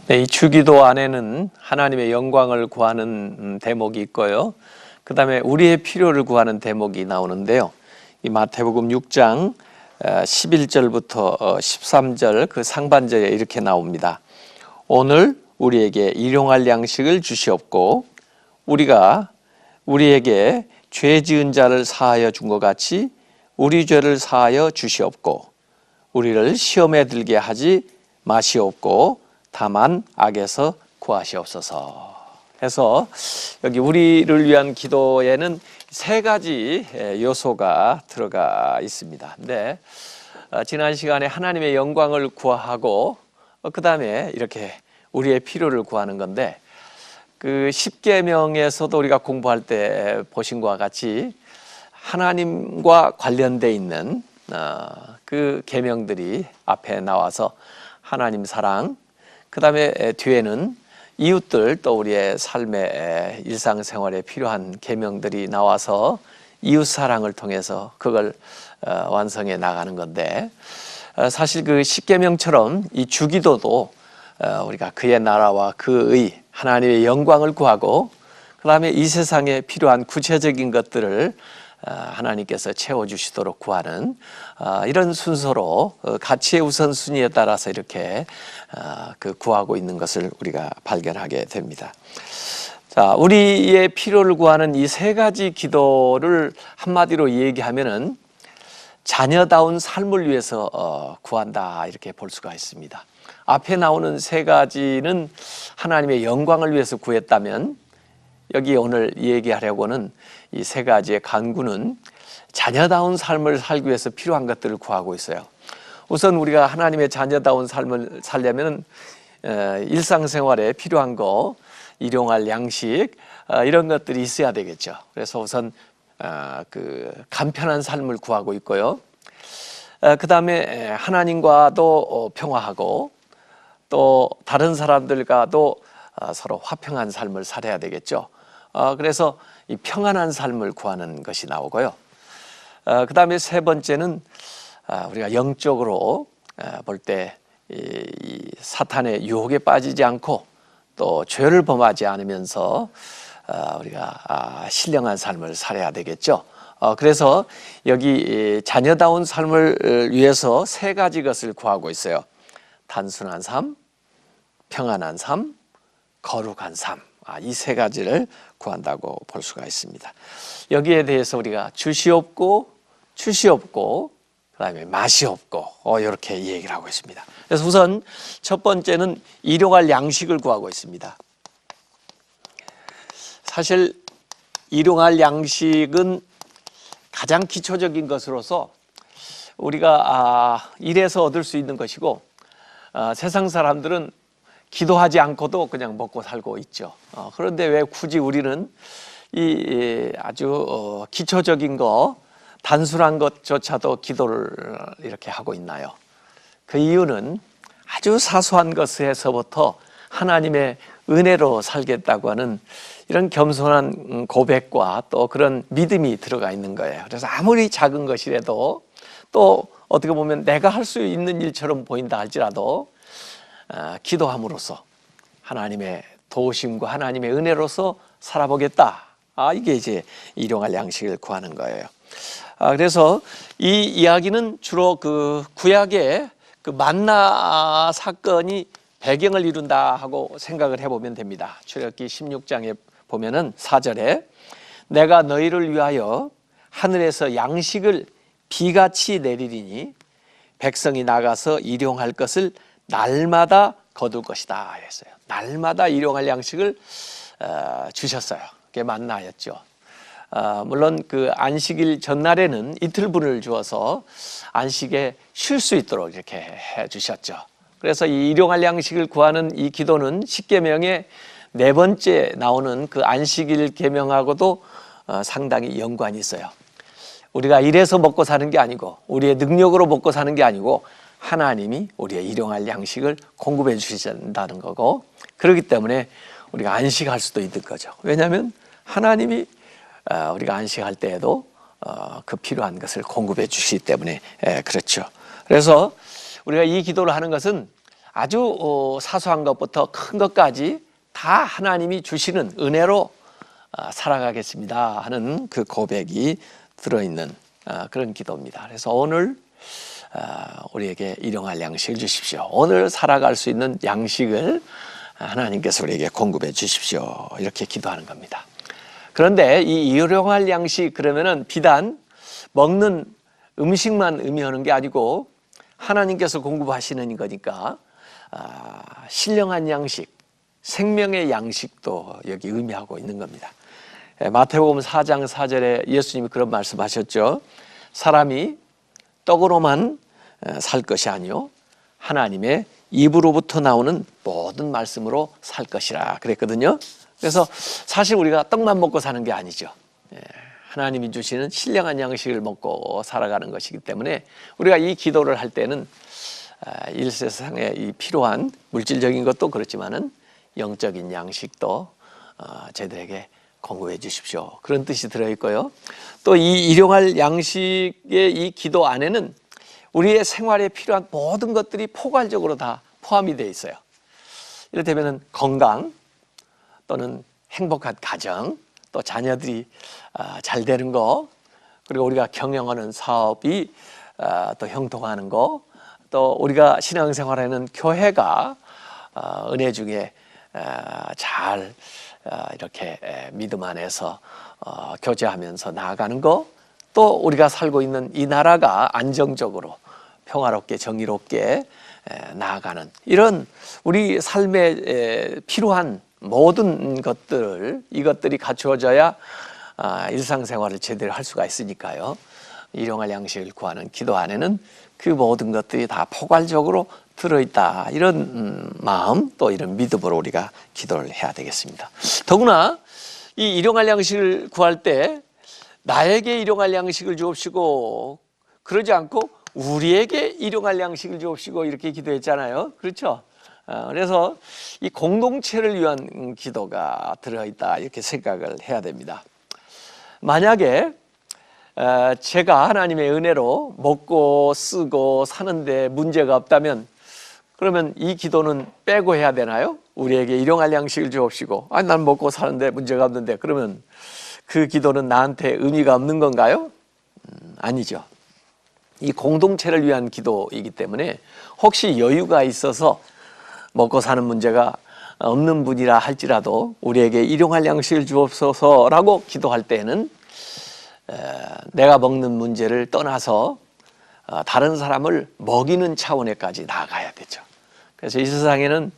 네, 이 주기도 안에는 하나님의 영광을 구하는 대목이 있고요. 그 다음에 우리의 필요를 구하는 대목이 나오는데요. 이 마태복음 6장 11절부터 13절 그 상반절에 이렇게 나옵니다. 오늘 우리에게 일용할 양식을 주시옵고 우리가 우리에게 죄 지은 자를 사하여 준 것 같이 우리 죄를 사하여 주시옵고 우리를 시험에 들게 하지 마시옵고 다만 악에서 구하시옵소서. 해서 여기 우리를 위한 기도에는 세 가지 요소가 들어가 있습니다. 근데 지난 시간에 하나님의 영광을 구하고 그 다음에 이렇게 우리의 필요를 구하는 건데 그 십계명에서도 우리가 공부할 때 보신 것과 같이 하나님과 관련되어 있는 그 계명들이 앞에 나와서 하나님 사랑, 그 다음에 뒤에는 이웃들 또 우리의 삶의 일상생활에 필요한 계명들이 나와서 이웃 사랑을 통해서 그걸 완성해 나가는 건데 사실 그 십계명처럼 이 주기도도 우리가 그의 나라와 그의 하나님의 영광을 구하고 그 다음에 이 세상에 필요한 구체적인 것들을 하나님께서 채워주시도록 구하는 이런 순서로 가치의 우선순위에 따라서 이렇게 구하고 있는 것을 우리가 발견하게 됩니다. 자, 우리의 필요를 구하는 이 세 가지 기도를 한마디로 얘기하면은 자녀다운 삶을 위해서 구한다 이렇게 볼 수가 있습니다. 앞에 나오는 세 가지는 하나님의 영광을 위해서 구했다면 여기 오늘 얘기하려고는 이 세 가지의 간구는 자녀다운 삶을 살기 위해서 필요한 것들을 구하고 있어요. 우선 우리가 하나님의 자녀다운 삶을 살려면 일상생활에 필요한 거, 일용할 양식 이런 것들이 있어야 되겠죠. 그래서 우선 그 간편한 삶을 구하고 있고요. 그 다음에 하나님과도 평화하고 또 다른 사람들과도 서로 화평한 삶을 살아야 되겠죠. 그래서 이 평안한 삶을 구하는 것이 나오고요. 그 다음에 세 번째는 우리가 영적으로 볼 때 이 사탄의 유혹에 빠지지 않고 또 죄를 범하지 않으면서 우리가 신령한 삶을 살아야 되겠죠. 그래서 여기 자녀다운 삶을 위해서 세 가지 것을 구하고 있어요. 단순한 삶, 평안한 삶, 거룩한 삶. 이 세 가지를 구한다고 볼 수가 있습니다. 여기에 대해서 우리가 주시옵고 주시옵고 그 다음에 마시옵고 이렇게 얘기를 하고 있습니다. 그래서 우선 첫 번째는 일용할 양식을 구하고 있습니다. 사실 일용할 양식은 가장 기초적인 것으로서 우리가 일해서 얻을 수 있는 것이고 세상 사람들은 기도하지 않고도 그냥 먹고 살고 있죠. 그런데 왜 굳이 우리는 이 아주 기초적인 거, 단순한 것조차도 기도를 이렇게 하고 있나요? 그 이유는 아주 사소한 것에서부터 하나님의 은혜로 살겠다고 하는 이런 겸손한 고백과 또 그런 믿음이 들어가 있는 거예요. 그래서 아무리 작은 것이라도 또 어떻게 보면 내가 할 수 있는 일처럼 보인다 할지라도 기도함으로써 하나님의 도우심과 하나님의 은혜로서 살아보겠다. 이게 이제 일용할 양식을 구하는 거예요. 그래서 이 이야기는 주로 그 구약의 그 만나 사건이 배경을 이룬다 하고 생각을 해보면 됩니다. 출애굽기 16장에 보면은 4절에 내가 너희를 위하여 하늘에서 양식을 비같이 내리리니 백성이 나가서 일용할 것을 날마다 거둘 것이다 했어요. 날마다 일용할 양식을 주셨어요. 그게 만나였죠. 물론 그 안식일 전날에는 이틀분을 주어서 안식에 쉴 수 있도록 이렇게 해 주셨죠. 그래서 이 일용할 양식을 구하는 이 기도는 십계명의 네 번째 나오는 그 안식일 계명하고도 상당히 연관이 있어요. 우리가 일해서 먹고 사는 게 아니고 우리의 능력으로 먹고 사는 게 아니고 하나님이 우리의 일용할 양식을 공급해 주신다는 거고 그렇기 때문에 우리가 안식할 수도 있는 거죠. 왜냐하면 하나님이 우리가 안식할 때에도 그 필요한 것을 공급해 주시기 때문에 그렇죠. 그래서 우리가 이 기도를 하는 것은 아주 사소한 것부터 큰 것까지 다 하나님이 주시는 은혜로 살아가겠습니다 하는 그 고백이 들어있는 그런 기도입니다. 그래서 오늘 우리에게 일용할 양식을 주십시오. 오늘 살아갈 수 있는 양식을 하나님께서 우리에게 공급해 주십시오. 이렇게 기도하는 겁니다. 그런데 이 일용할 양식 그러면은 비단 먹는 음식만 의미하는 게 아니고 하나님께서 공급하시는 거니까 신령한 양식, 생명의 양식도 여기 의미하고 있는 겁니다. 마태복음 4장 4절에 예수님이 그런 말씀하셨죠. 사람이 떡으로만 살 것이 아니요 하나님의 입으로부터 나오는 모든 말씀으로 살 것이라 그랬거든요. 그래서 사실 우리가 떡만 먹고 사는 게 아니죠. 하나님이 주시는 신령한 양식을 먹고 살아가는 것이기 때문에 우리가 이 기도를 할 때는 일세상에 이 필요한 물질적인 것도 그렇지만은 영적인 양식도 저희들에게 공급해 주십시오. 그런 뜻이 들어있고요. 또 이 일용할 양식의 이 기도 안에는 우리의 생활에 필요한 모든 것들이 포괄적으로 다 포함이 되어 있어요. 이를테면 건강 또는 행복한 가정, 또 자녀들이 잘 되는 거, 그리고 우리가 경영하는 사업이 또 형통하는 거, 또 우리가 신앙생활하는 교회가 은혜 중에 잘 이렇게 믿음 안에서 교제하면서 나아가는 거, 또 우리가 살고 있는 이 나라가 안정적으로 평화롭게 정의롭게 나아가는 이런 우리 삶에 필요한 모든 것들, 이것들이 갖추어져야 일상생활을 제대로 할 수가 있으니까요. 일용할 양식을 구하는 기도 안에는 그 모든 것들이 다 포괄적으로 들어있다. 이런 마음 또 이런 믿음으로 우리가 기도를 해야 되겠습니다. 더구나 이 일용할 양식을 구할 때 나에게 일용할 양식을 주옵시고 그러지 않고 우리에게 일용할 양식을 주옵시고 이렇게 기도했잖아요. 그렇죠? 그래서 이 공동체를 위한 기도가 들어있다 이렇게 생각을 해야 됩니다. 만약에 제가 하나님의 은혜로 먹고 쓰고 사는데 문제가 없다면 그러면 이 기도는 빼고 해야 되나요? 우리에게 일용할 양식을 주옵시고 난 먹고 사는데 문제가 없는데 그러면 그 기도는 나한테 의미가 없는 건가요? 아니죠. 이 공동체를 위한 기도이기 때문에 혹시 여유가 있어서 먹고 사는 문제가 없는 분이라 할지라도 우리에게 일용할 양식을 주옵소서라고 기도할 때에는 내가 먹는 문제를 떠나서 다른 사람을 먹이는 차원에까지 나아가야 되죠. 그래서 이 세상에는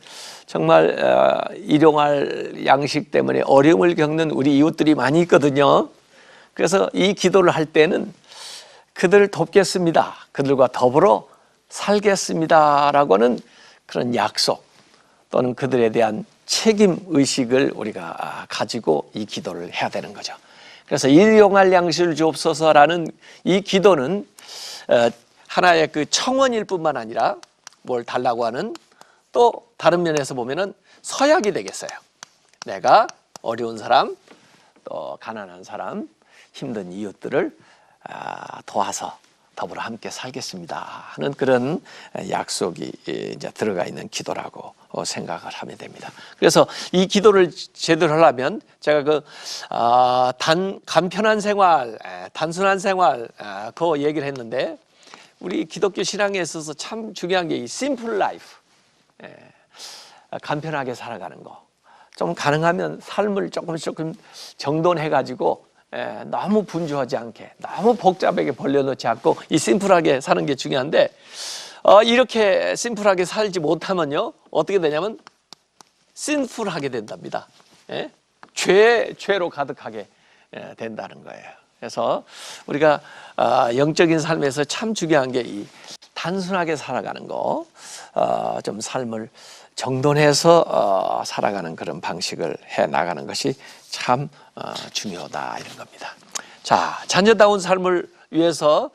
정말 일용할 양식 때문에 어려움을 겪는 우리 이웃들이 많이 있거든요. 그래서 이 기도를 할 때는 그들을 돕겠습니다. 그들과 더불어 살겠습니다. 라고 하는 그런 약속 또는 그들에 대한 책임 의식을 우리가 가지고 이 기도를 해야 되는 거죠. 그래서 일용할 양식을 주옵소서라는 이 기도는 하나의 그 청원일 뿐만 아니라 뭘 달라고 하는 또 다른 면에서 보면은 서약이 되겠어요. 내가 어려운 사람, 또 가난한 사람, 힘든 이웃들을 도와서 더불어 함께 살겠습니다 하는 그런 약속이 이제 들어가 있는 기도라고 생각을 하면 됩니다. 그래서 이 기도를 제대로 하려면 제가 그 간편한 생활, 단순한 생활 그 얘기를 했는데 우리 기독교 신앙에 있어서 참 중요한 게 이 심플 라이프, 간편하게 살아가는 거. 좀 가능하면 삶을 조금 정돈해가지고 너무 분주하지 않게 너무 복잡하게 벌려놓지 않고 이 심플하게 사는 게 중요한데 이렇게 심플하게 살지 못하면요 어떻게 되냐면 신풀하게 된답니다. 죄로 가득하게 된다는 거예요. 그래서 우리가 영적인 삶에서 참 중요한 게 이 단순하게 살아가는 거, 좀 삶을 정돈해서 살아가는 그런 방식을 해 나가는 것이 참 중요하다 이런 겁니다. 자, 자녀다운 삶을 위해서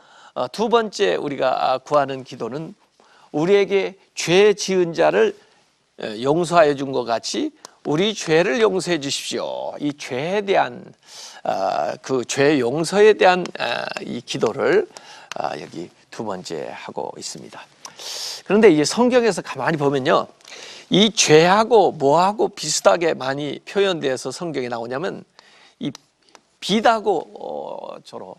두 번째 우리가 구하는 기도는 우리에게 죄 지은 자를 용서하여 준 것 같이 우리 죄를 용서해 주십시오. 이 죄에 대한 그 죄 용서에 대한 이 기도를 여기 두 번째 하고 있습니다. 그런데 이제 성경에서 가만히 보면요, 이 죄하고 뭐하고 비슷하게 많이 표현돼서 성경에 나오냐면 이 빚하고 주로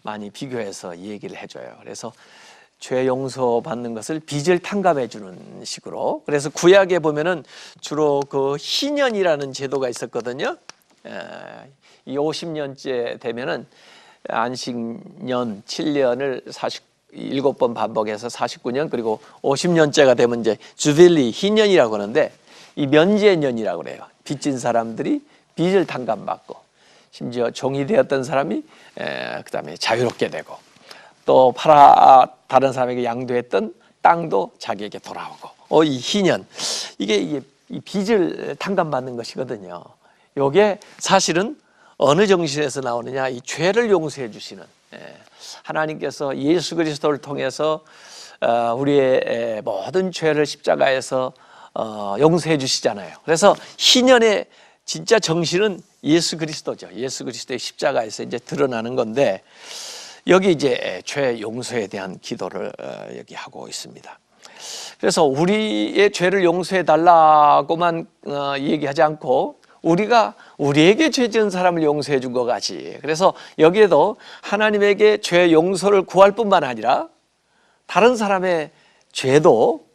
많이 비교해서 얘기를 해줘요. 그래서 죄 용서 받는 것을 빚을 탕감해 주는 식으로. 그래서 구약에 보면은 주로 그 희년이라는 제도가 있었거든요. 이 50년째 되면은 안식년 7년을 47번 반복해서 49년, 그리고 50년째가 되면 이제 주빌리 희년이라고 하는데, 이 면제년이라고 그래요. 빚진 사람들이 빚을 탕감받고, 심지어 종이 되었던 사람이 그다음에 자유롭게 되고, 또 다른 사람에게 양도했던 땅도 자기에게 돌아오고, 이 희년, 이게 이 빚을 탕감받는 것이거든요. 이게 사실은 어느 정신에서 나오느냐, 이 죄를 용서해 주시는, 하나님께서 예수 그리스도를 통해서 우리의 모든 죄를 십자가에서 용서해 주시잖아요. 그래서 희년의 진짜 정신은 예수 그리스도죠. 예수 그리스도의 십자가에서 이제 드러나는 건데, 여기 이제 죄 용서에 대한 기도를 여기 하고 있습니다. 그래서 우리의 죄를 용서해 달라고만 얘기하지 않고, 우리가 우리에게 죄 지은 사람을 용서해 준 것 같이, 그래서 여기에도 하나님에게 죄 용서를 구할 뿐만 아니라 다른 사람의 죄도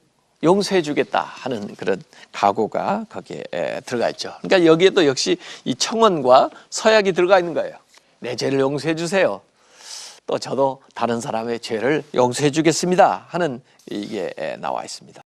용서해 주겠다 하는 그런 각오가 거기에 들어가 있죠. 그러니까 여기에도 역시 이 청원과 서약이 들어가 있는 거예요. 내 죄를 용서해 주세요. 또 저도 다른 사람의 죄를 용서해 주겠습니다 하는 이게 나와 있습니다.